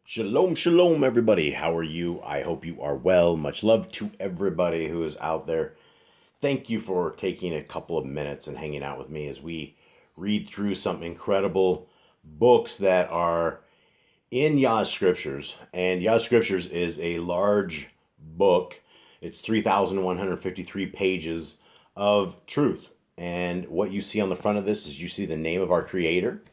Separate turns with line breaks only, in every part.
Shalom, shalom, everybody. How are you? I hope you are well. Much love to everybody who is out there. Thank you for taking a couple of minutes and hanging out with me as we read through some incredible books that are in Yah Scriptures. And Yah Scriptures is a large book. It's 3,153 pages of truth. And what you see on the front of this is you see the name of our Creator.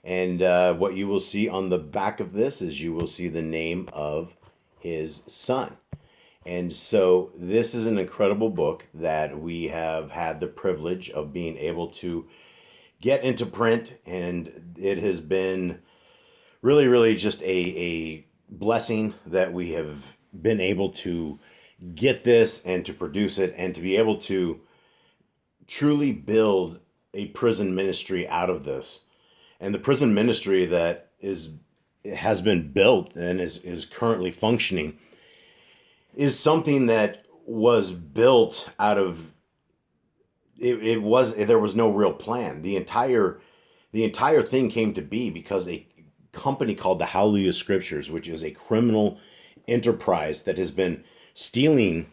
And what you will see on the back of this is you will see the name of his son. And so this is an incredible book that we have had the privilege of being able to get into print. And it has been really, really just a blessing that we have been able to get this and to produce it and to be able to truly build a prison ministry out of this. And the prison ministry that has been built and is currently functioning is something that was built out of there was no real plan. The entire thing came to be because a company called the Yah Scriptures, which is a criminal enterprise that has been stealing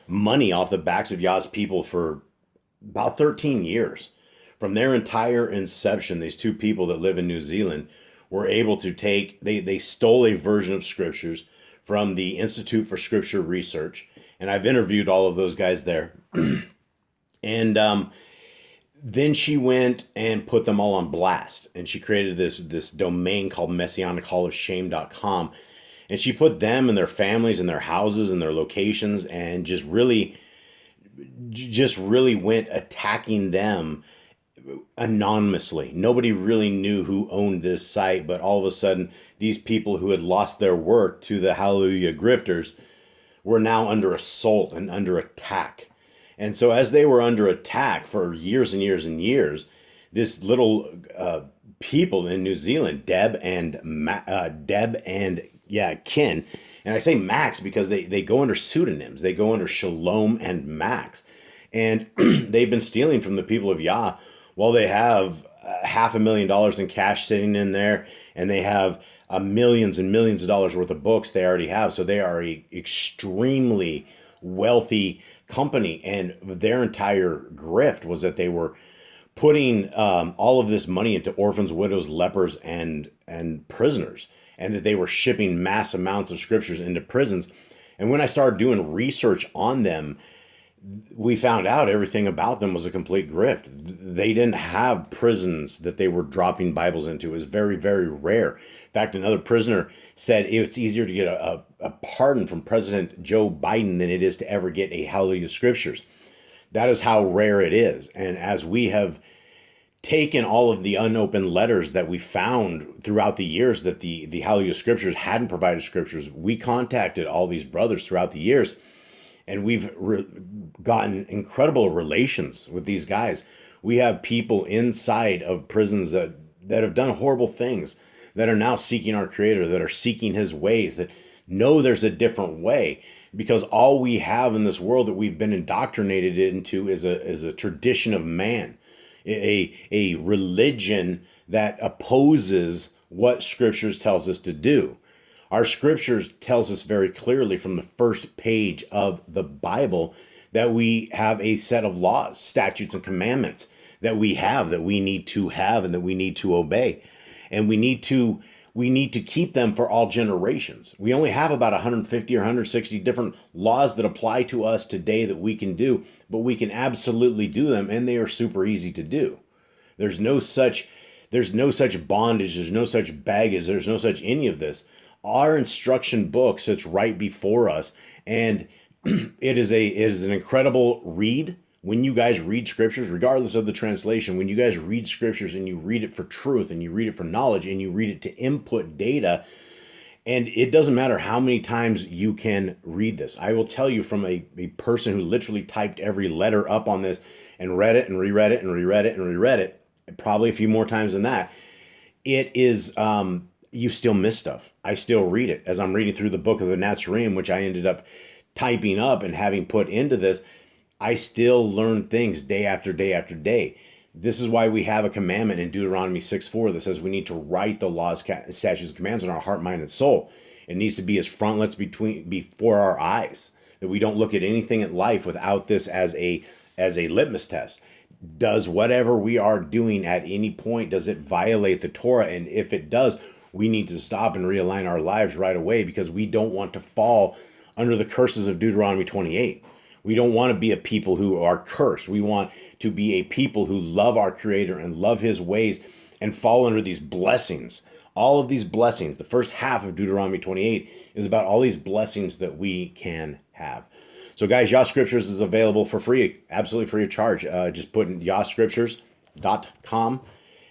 money off the backs of Yah's people for about 13 years. From their entire inception, these two people that live in New Zealand were able to they stole a version of scriptures from the Institute for Scripture Research. And I've interviewed all of those guys there. And then she went and put them all on blast. And she created this domain called messianichallofshame.com. And she put them and their families and their houses and their locations and just really went attacking them anonymously. Nobody really knew who owned this site, but all of a sudden, these people who had lost their work to the Hallelujah grifters were now under assault and under attack. And so as they were under attack for years and years and years, this little people in New Zealand, Deb and Ken, and I say Max because they go under pseudonyms. They go under Shalom and Max. And they've been stealing from the people of Yah. Well, they have $500,000 in cash sitting in there, and they have millions and millions of dollars worth of books they already have. So they are a extremely wealthy company, and their entire grift was that they were putting all of this money into orphans, widows, lepers, and prisoners, and that they were shipping mass amounts of scriptures into prisons. And when I started doing research on them, we found out everything about them was a complete grift. They didn't have prisons that they were dropping Bibles into. It was very, very rare. In fact, another prisoner said it's easier to get a pardon from President Joe Biden than it is to ever get a Hallelujah Scriptures. That is how rare it is. And as we have taken all of the unopened letters that we found throughout the years that the Hallelujah Scriptures hadn't provided scriptures, we contacted all these brothers throughout the years. And we've gotten incredible relations with these guys. We have people inside of prisons that have done horrible things, that are now seeking our Creator, that are seeking His ways, that know there's a different way. Because all we have in this world that we've been indoctrinated into is a tradition of man, a religion that opposes what Scriptures tells us to do. Our Scriptures tells us very clearly from the first page of the Bible that we have a set of laws, statutes, and commandments that we need to have and that we need to obey. And we need to keep them for all generations. We only have about 150 or 160 different laws that apply to us today that we can do, but we can absolutely do them, and they are super easy to do. There's no such bondage, there's no such baggage, there's no such any of this. Our instruction book sits right before us, and it is an incredible read. When you guys read scriptures, regardless of the translation, when you guys read scriptures and you read it for truth and you read it for knowledge and you read it to input data, and it doesn't matter how many times you can read this. I will tell you from a person who literally typed every letter up on this and read it and reread it and reread it and reread it, probably a few more times than that. It is... you still miss stuff. I still read it as I'm reading through the book of the Nazarene, which I ended up typing up and having put into this. I still learn things day after day after day. This is why we have a commandment in Deuteronomy 6:4 that says we need to write the laws, statutes, and commands in our heart, mind, and soul. It needs to be as frontlets before our eyes, that we don't look at anything in life without this as a litmus test. Does whatever we are doing at any point, does it violate the Torah? And if it does, we need to stop and realign our lives right away, because we don't want to fall under the curses of Deuteronomy 28. We don't want to be a people who are cursed. We want to be a people who love our Creator and love His ways and fall under these blessings. All of these blessings, the first half of Deuteronomy 28 is about all these blessings that we can have. So guys, Yah Scriptures is available for free, absolutely free of charge. Just put in yahscriptures.com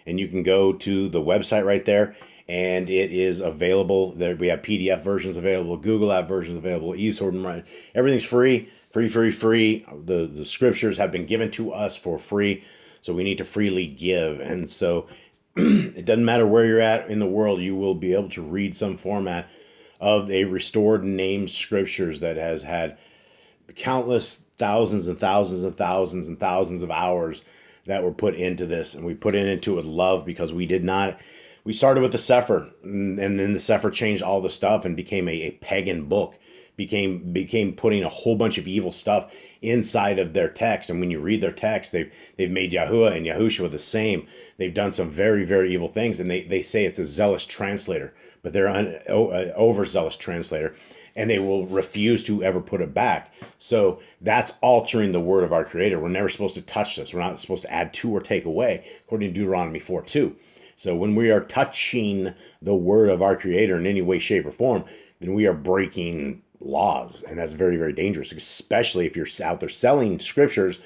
and you can go to the website right there, and it is available. There we have PDF versions available, Google app versions available, eSword, everything's free. The scriptures have been given to us for free, so we need to freely give. And so it doesn't matter where you're at in the world, you will be able to read some format of a restored named scriptures that has had countless thousands and thousands and thousands and thousands of hours that were put into this. And we put it into it with love, because we started with the Sefer, and then the Sefer changed all the stuff and became a pagan book. Became putting a whole bunch of evil stuff inside of their text. And when you read their text, they've made Yahuwah and Yahushua the same. They've done some very, very evil things, and they say it's a zealous translator, but they're an overzealous translator, and they will refuse to ever put it back. So that's altering the word of our Creator. We're never supposed to touch this. We're not supposed to add to or take away, according to Deuteronomy 4:2. So when we are touching the word of our Creator in any way, shape, or form, then we are breaking laws, and that's very, very dangerous, especially if you're out there selling scriptures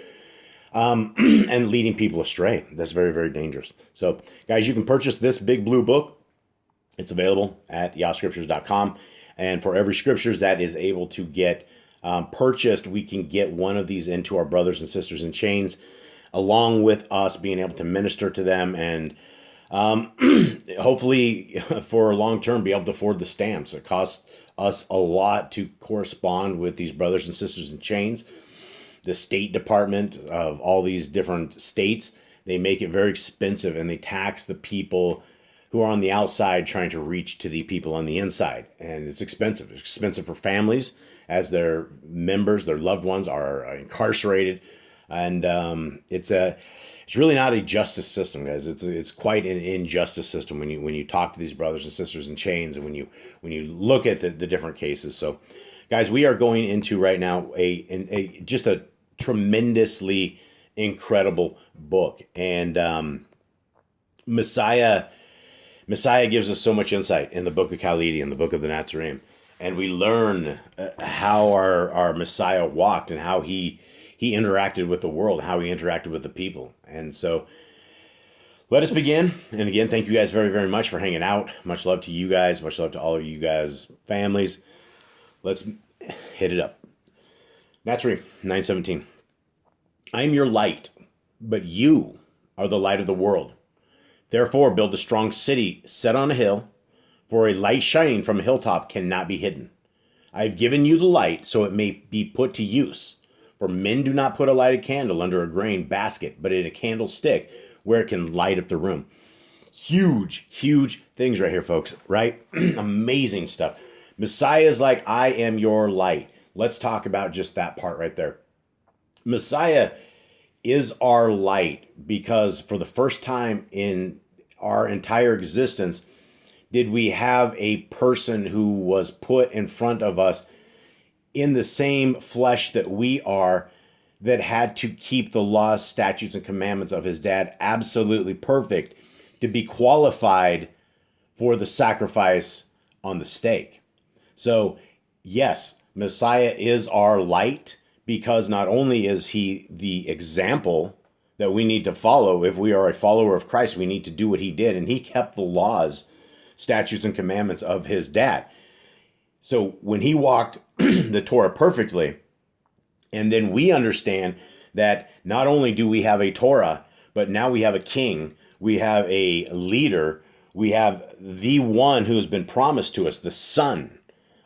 and leading people astray. That's very, very dangerous. So guys, you can purchase this big blue book. It's available at yahscriptures.com, and for every scriptures that is able to get purchased, we can get one of these into our brothers and sisters in chains, along with us being able to minister to them, and hopefully for long term be able to afford the stamps. It costs us a lot to correspond with these brothers and sisters in chains. The State Department of all these different states, they make it very expensive, and they tax the people who are on the outside trying to reach to the people on the inside. And it's expensive. It's expensive for families as their members, their loved ones are incarcerated. And it's really not a justice system, guys. It's quite an injustice system when you talk to these brothers and sisters in chains, and when you look at the different cases. So, guys, we are going into right now just a tremendously incredible book, and Messiah gives us so much insight in the book of Khalidi, in the book of the Nazarene, and we learn how our Messiah walked and how he interacted with the world, how he interacted with the people. And so let us begin. And again, thank you guys very, very much for hanging out. Much love to you guys. Much love to all of you guys' families. Let's hit it up. Nazarene 9:17. I am your light, but you are the light of the world. Therefore, build a strong city set on a hill, for a light shining from a hilltop cannot be hidden. I have given you the light so it may be put to use. For men do not put a lighted candle under a grain basket, but in a candlestick where it can light up the room. Huge, huge things right here, folks, right? Amazing stuff. Messiah is like, I am your light. Let's talk about just that part right there. Messiah is our light, because for the first time in our entire existence, did we have a person who was put in front of us in the same flesh that we are, that had to keep the laws, statutes, and commandments of his dad absolutely perfect to be qualified for the sacrifice on the stake. So yes, Messiah is our light, because not only is he the example that we need to follow. If we are a follower of Christ, we need to do what he did, and he kept the laws, statutes, and commandments of his dad. So when he walked the Torah perfectly, and then we understand that not only do we have a Torah, but now we have a king, we have a leader, we have the one who has been promised to us, the Son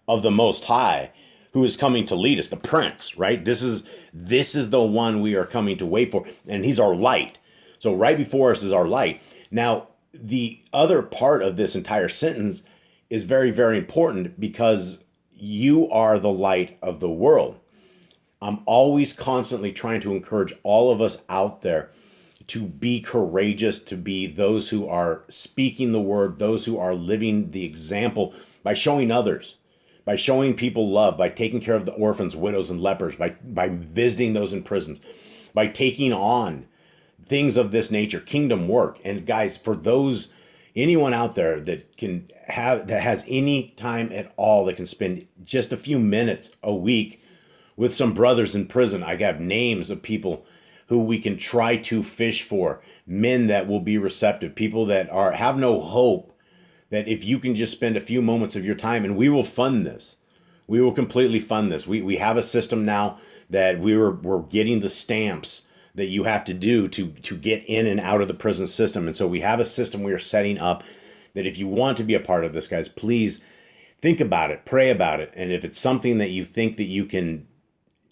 of the Most High, who is coming to lead us, the Prince, right? This is the one we are coming to wait for, and he's our light. So right before us is our light. Now, the other part of this entire sentence is very, very important because you are the light of the world. I'm always constantly trying to encourage all of us out there to be courageous, to be those who are speaking the word, those who are living the example by showing others, by showing people love, by taking care of the orphans, widows, and lepers, by visiting those in prisons, by taking on things of this nature, kingdom work. And guys, for those, anyone out there that has any time at all, that can spend just a few minutes a week with some brothers in prison, I have names of people who we can try to fish for, men that will be receptive, people that have no hope, that if you can just spend a few moments of your time, and we will fund this. We will completely fund this. We have a system now that we're getting the stamps that you have to do to get in and out of the prison system. And so we have a system we are setting up that if you want to be a part of this, guys, please think about it, pray about it. And if it's something that you think that you can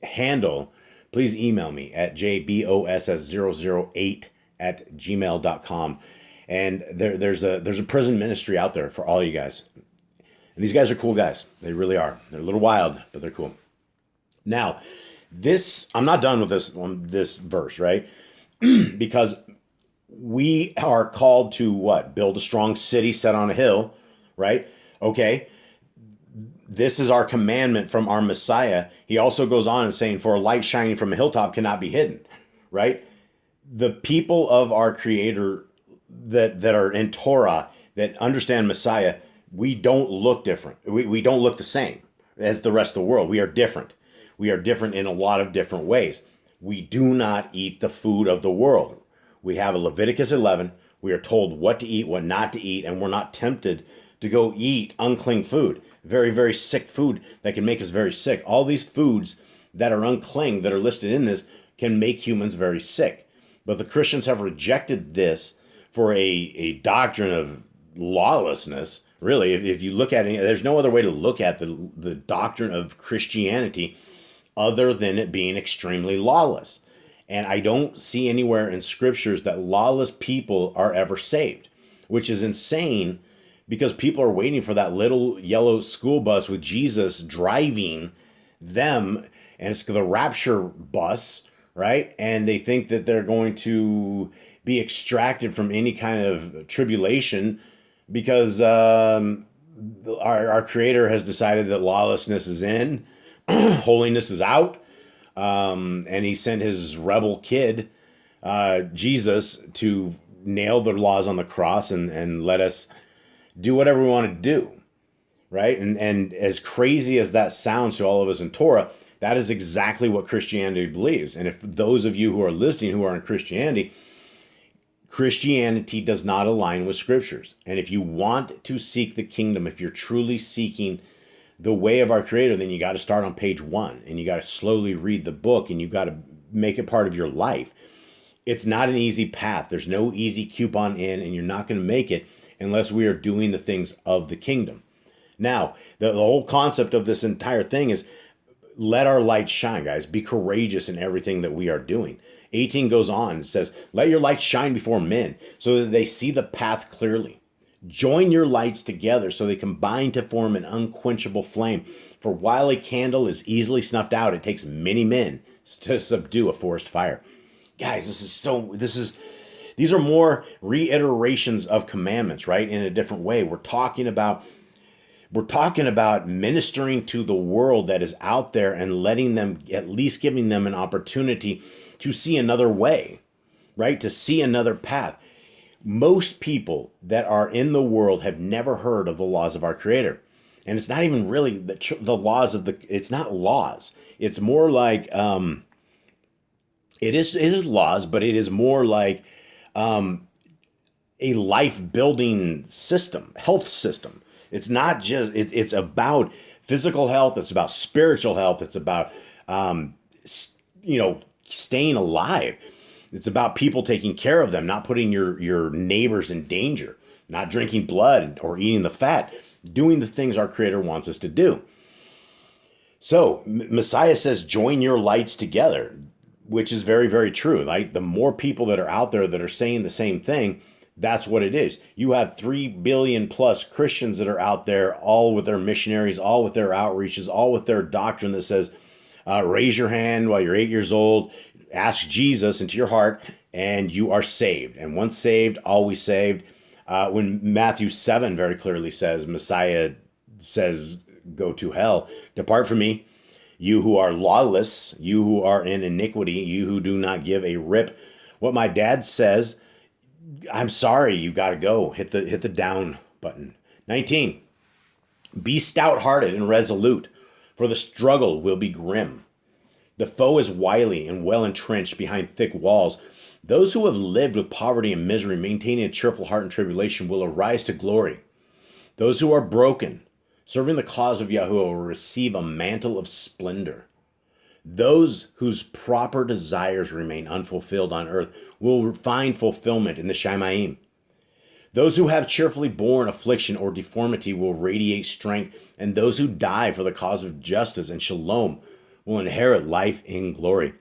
handle, please email me at jboss008@gmail.com. And there's a prison ministry out there for all you guys. And these guys are cool guys. They really are. They're a little wild, but they're cool. Now, I'm not done with this verse, right? Because we are called to what? Build a strong city set on a hill, right? Okay. This is our commandment from our Messiah. He also goes on and saying, for a light shining from a hilltop cannot be hidden, right? The people of our Creator that are in Torah, that understand Messiah, we don't look different. We don't look the same as the rest of the world. We are different. We are different in a lot of different ways. We do not eat the food of the world. We have a Leviticus 11. We are told what to eat, what not to eat, and we're not tempted to go eat unclean food. Very, very sick food that can make us very sick. All these foods that are unclean, that are listed in this, can make humans very sick. But the Christians have rejected this for a doctrine of lawlessness. Really, if you look at it, there's no other way to look at the doctrine of Christianity other than it being extremely lawless. And I don't see anywhere in scriptures that lawless people are ever saved, which is insane, because people are waiting for that little yellow school bus with Jesus driving them, and it's the rapture bus, right? And they think that they're going to be extracted from any kind of tribulation because our Creator has decided that lawlessness is in, holiness is out, and He sent His rebel kid, Jesus, to nail the laws on the cross and let us do whatever we want to do, right? And as crazy as that sounds to all of us in Torah, that is exactly what Christianity believes. And if those of you who are listening who are in Christianity does not align with scriptures. And if you want to seek the kingdom, if you're truly seeking the way of our Creator, then you got to start on page 1, and you got to slowly read the book, and you got to make it part of your life. It's not an easy path. There's no easy coupon in, and you're not going to make it unless we are doing the things of the kingdom. Now, the whole concept of this entire thing is let our light shine, guys. Be courageous in everything that we are doing. 18 goes on and says, let your light shine before men so that they see the path clearly. Join your lights together so they combine to form an unquenchable flame. For while a candle is easily snuffed out, it takes many men to subdue a forest fire. Guys, these are more reiterations of commandments, right? In a different way. We're talking about ministering to the world that is out there and letting them, at least giving them an opportunity to see another way, right? To see another path. Most people that are in the world have never heard of the laws of our Creator. And it's not even really the laws of it's not laws. It's more like, it is laws, but it is more like a life-building system, health system. It's not just, it's about physical health. It's about spiritual health. It's about, staying alive. It's about people taking care of them, not putting your neighbors in danger, not drinking blood or eating the fat, doing the things our Creator wants us to do. So Messiah says, join your lights together. which is very, very true. Like the more people that are out there that are saying the same thing, that's what it is. You have 3 billion plus Christians that are out there, all with their missionaries, all with their outreaches, all with their doctrine that says, raise your hand while you're 8 years old, ask Jesus into your heart, and you are saved. And once saved, always saved. When Matthew 7 very clearly says, Messiah says, go to hell, depart from me, you who are lawless, you who are in iniquity, you who do not give a rip what my dad says. I'm sorry, you got to go. Hit the down button. 19. Be stout-hearted and resolute, for the struggle will be grim. The foe is wily and well entrenched behind thick walls. Those who have lived with poverty and misery, maintaining a cheerful heart in tribulation, will arise to glory. Those who are broken, serving the cause of Yahuwah, will receive a mantle of splendor. Those whose proper desires remain unfulfilled on earth will find fulfillment in the Shamayim. Those who have cheerfully borne affliction or deformity will radiate strength, and those who die for the cause of justice and shalom will inherit life in glory.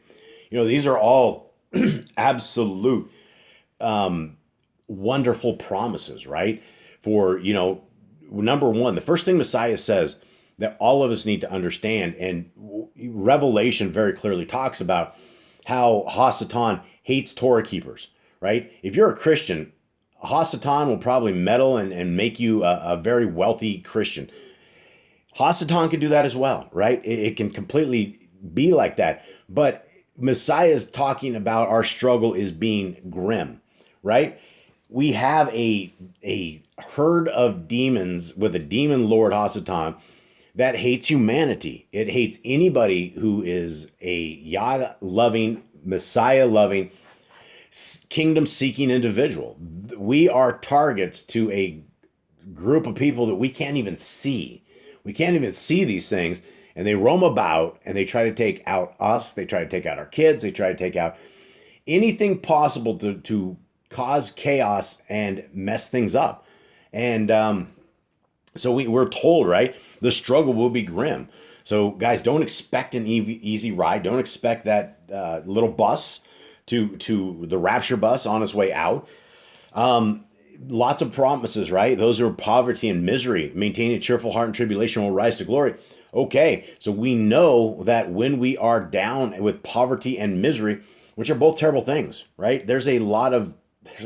These are all absolute wonderful promises, right? For, number one, the first thing Messiah says that all of us need to understand, and Revelation very clearly talks about how Hasatan hates Torah keepers, right? If you're a Christian, Hasatan will probably meddle and make you a very wealthy Christian. Hasatan can do that as well, right? It can completely be like that. But Messiah is talking about our struggle is being grim, right? We have a herd of demons with a demon lord, Hasatan, that hates humanity. It hates anybody who is a Yah-loving, Messiah-loving, kingdom-seeking individual. We are targets to a group of people that we can't even see. We can't even see these things, and they roam about, and they try to take out us. They try to take out our kids. They try to take out anything possible to cause chaos and mess things up. And so we're told, right, the struggle will be grim. So guys, don't expect an easy ride. Don't expect that little bus to the rapture bus on its way out. Lots of promises, right? Those who are poverty and misery, maintaining a cheerful heart in tribulation, will rise to glory. Okay, so we know that when we are down with poverty and misery, which are both terrible things, right? There's a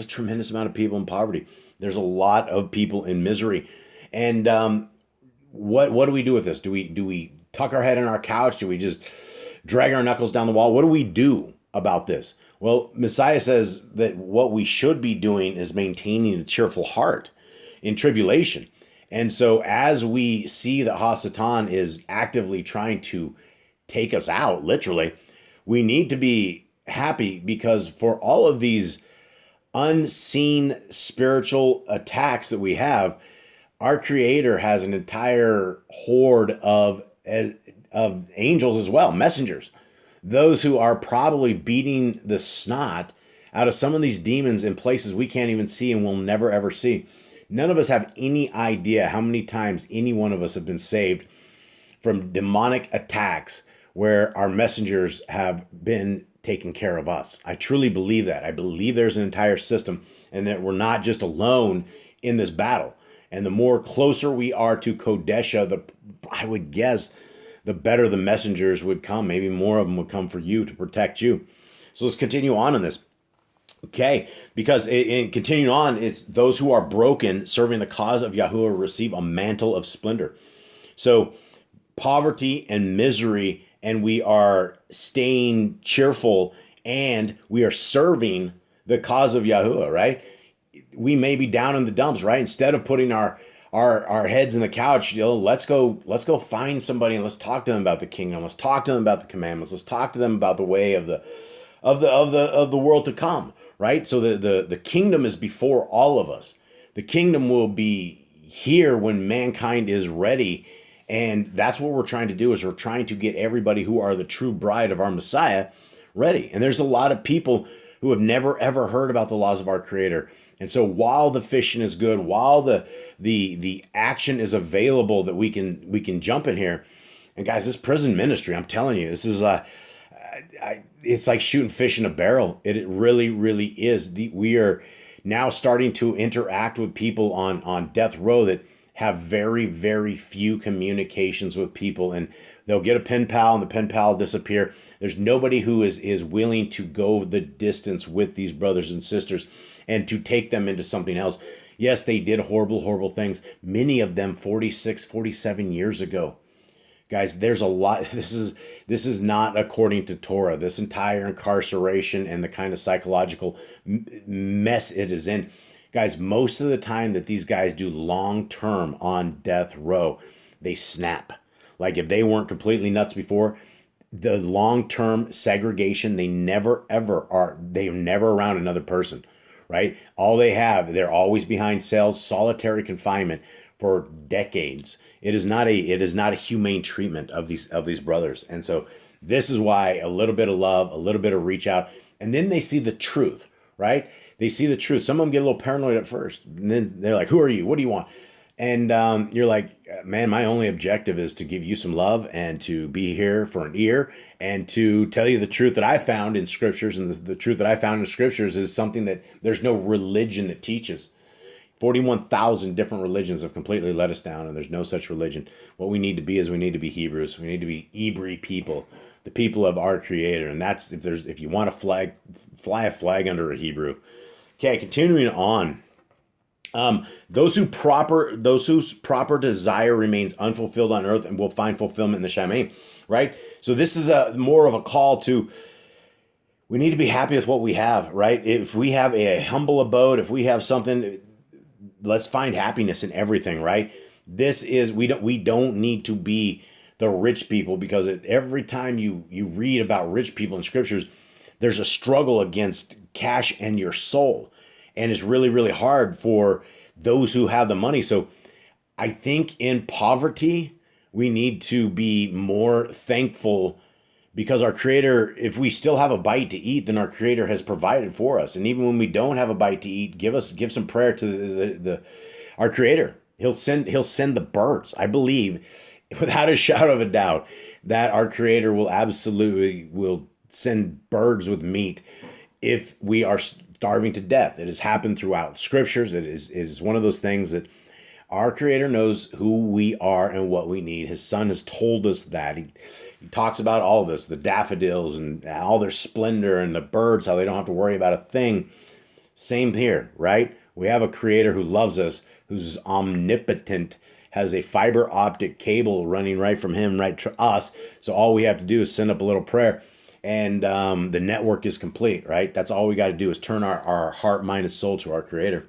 tremendous amount of people in poverty. There's a lot of people in misery. And what do we do with this? Do we tuck our head in our couch? Do we just drag our knuckles down the wall? What do we do about this? Well, Messiah says that what we should be doing is maintaining a cheerful heart in tribulation. And so as we see that Hasatan is actively trying to take us out, literally, we need to be happy, because for all of these unseen spiritual attacks that we have, our Creator has an entire horde of angels as well, messengers, those who are probably beating the snot out of some of these demons in places we can't even see and will never, ever see. None of us have any idea how many times any one of us have been saved from demonic attacks where our messengers have been taking care of us. I truly believe that. I believe there's an entire system, and that we're not just alone in this battle. And the more closer we are to Kodesha, I would guess the better the messengers would come. Maybe more of them would come for you to protect you. So let's continue on in this. Okay, because in continuing on, it's those who are broken, serving the cause of Yahuwah, receive a mantle of splendor. So poverty and misery, and we are staying cheerful, and we are serving the cause of Yahuwah, right? We may be down in the dumps, right? Instead of putting our heads in the couch, let's go find somebody and let's talk to them about the kingdom. Let's talk to them about the commandments. Let's talk to them about the way of the world to come, right? So the kingdom is before all of us. The kingdom will be here when mankind is ready, and that's what we're trying to do. Is we're trying to get everybody who are the true bride of our Messiah ready. And there's a lot of people who have never ever heard about the laws of our Creator. And so while the fishing is good, while the action is available that we can jump in here, and guys, this prison ministry, I'm telling you, this is it's like shooting fish in a barrel. It really, really is. We are now starting to interact with people on death row that have very, very few communications with people, and they'll get a pen pal and the pen pal will disappear. There's nobody who is willing to go the distance with these brothers and sisters and to take them into something else. Yes, they did horrible, horrible things. Many of them 46, 47 years ago. Guys, there's a lot. This is not according to Torah. This entire incarceration and the kind of psychological mess it is in. Guys, most of the time that these guys do long term on death row, they snap. Like if they weren't completely nuts before, the long term segregation, they never ever are. They're never around another person, right? All they have, they're always behind cells, solitary confinement for decades. It is not a humane treatment of these brothers. And so this is why a little bit of love, a little bit of reach out, and then they see the truth, right? They see the truth. Some of them get a little paranoid at first, and then they're like, "Who are you? What do you want?" And you're like, "Man, my only objective is to give you some love and to be here for an ear and to tell you the truth that I found in scriptures." And the truth that I found in scriptures is something that there's no religion that teaches. 41,000 different religions have completely let us down, and there's no such religion. What we need to be is we need to be Hebrews. We need to be Hebrew people, the people of our Creator. And that's if you want a flag, fly a flag under a Hebrew. Okay, continuing on. Those whose proper desire remains unfulfilled on earth and will find fulfillment in the Shamayim, right? So this is more of a call to, we need to be happy with what we have, right? If we have a humble abode, if we have something, let's find happiness in everything, right? This is, we don't need to be the rich people, because every time you read about rich people in scriptures, there's a struggle against cash and your soul. And it's really, really hard for those who have the money. So I think in poverty, we need to be more thankful, because our Creator, if we still have a bite to eat, then our Creator has provided for us. And even when we don't have a bite to eat, give some prayer to our Creator. He'll send the birds. I believe, without a shadow of a doubt, that our Creator will send birds with meat if we are starving to death. It has happened throughout scriptures. It is one of those things that our Creator knows who we are and what we need. His Son has told us that. He talks about all of this, the daffodils and all their splendor, and the birds, how they don't have to worry about a thing. Same here, right? We have a Creator who loves us, who's omnipotent, has a fiber optic cable running right from Him right to us. So all we have to do is send up a little prayer, and the network is complete, right? That's all we got to do is turn our heart, mind, and soul to our Creator.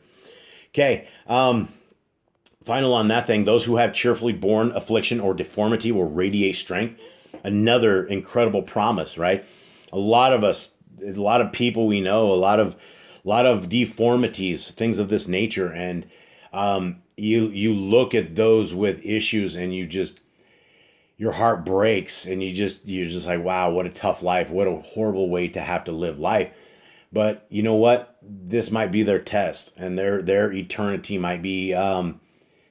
Okay, final on that thing, those who have cheerfully borne affliction or deformity will radiate strength. Another incredible promise, right? A lot of people we know, a lot of deformities, things of this nature, and you look at those with issues, and your heart breaks, and you're just like, wow, what a tough life, what a horrible way to have to live life. But you know what? This might be their test, and their eternity might be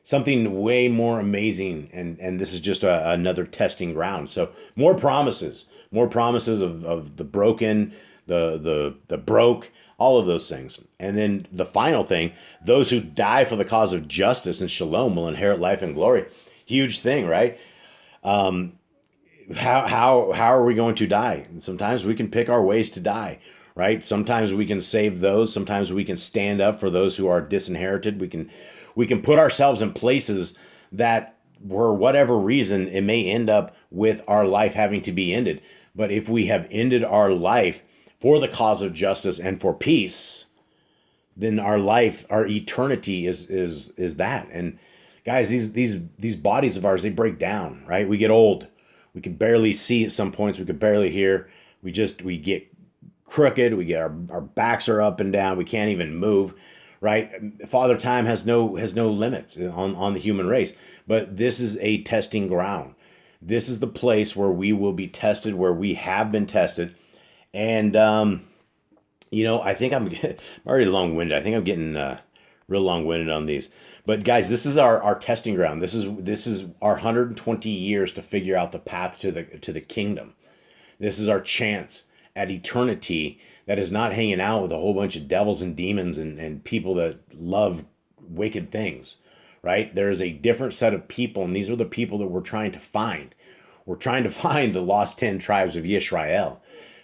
something way more amazing, and this is just another testing ground. So more promises of the broken, the broke, all of those things. And then the final thing, those who die for the cause of justice and shalom will inherit life and glory. Huge thing, right? How are we going to die? And sometimes we can pick our ways to die, right? Sometimes we can save those. Sometimes we can stand up for those who are disinherited. We can put ourselves in places that, for whatever reason, it may end up with our life having to be ended. But if we have ended our life for the cause of justice and for peace, then our life, our eternity is that. And guys, these bodies of ours, they break down, right? We get old. We can barely see at some points. We can barely hear. We get crooked. We get our backs are up and down. We can't even move, right? Father Time has no limits on the human race. But this is a testing ground. This is the place where we will be tested, where we have been tested. And I think I'm already long-winded. I think I'm getting real long-winded on these. But guys, this is our testing ground. This is our 120 years to figure out the path to the kingdom. This is our chance at eternity that is not hanging out with a whole bunch of devils and demons and people that love wicked things, right? There is a different set of people, and these are the people that we're trying to find. We're trying to find the lost 10 tribes of Yisrael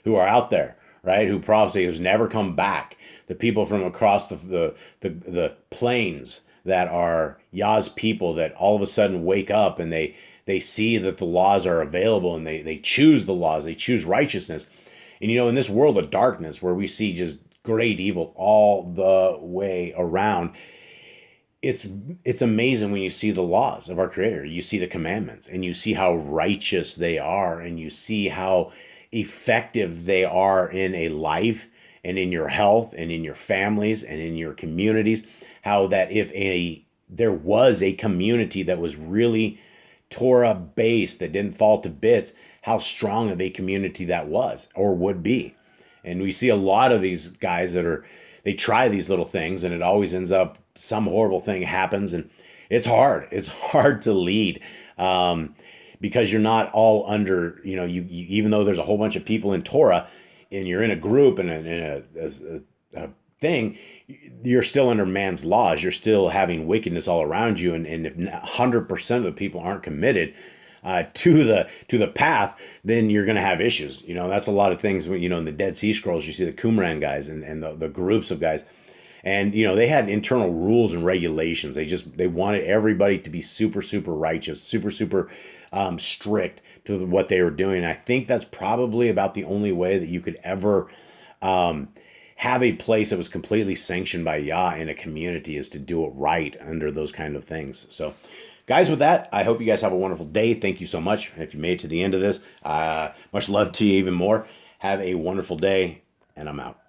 who are out there, right? Who prophecy has never come back. The people from across the plains that are Yah's people that all of a sudden wake up and they see that the laws are available and they choose the laws. They choose righteousness. And, in this world of darkness where we see just great evil all the way around, it's amazing when you see the laws of our Creator. You see the commandments and you see how righteous they are and you see how effective they are in a life and in your health and in your families and in your communities. How that if there was a community that was really Torah based, that didn't fall to bits, how strong of a community that was or would be. And we see a lot of these guys they try these little things and it always ends up some horrible thing happens, and it's hard. It's hard to lead because you're not all under, you even though there's a whole bunch of people in Torah and you're in a group and in a thing, you're still under man's laws. You're still having wickedness all around you. And if 100% of the people aren't committed to the path, then you're going to have issues. That's a lot of things, in the Dead Sea Scrolls, you see the Qumran guys and the groups of guys. And, they had internal rules and regulations. They wanted everybody to be super, super righteous, super, super strict to what they were doing. And I think that's probably about the only way that you could ever have a place that was completely sanctioned by Yah in a community, is to do it right under those kind of things. So, guys, with that, I hope you guys have a wonderful day. Thank you so much. If you made it to the end of this, much love to you even more. Have a wonderful day, and I'm out.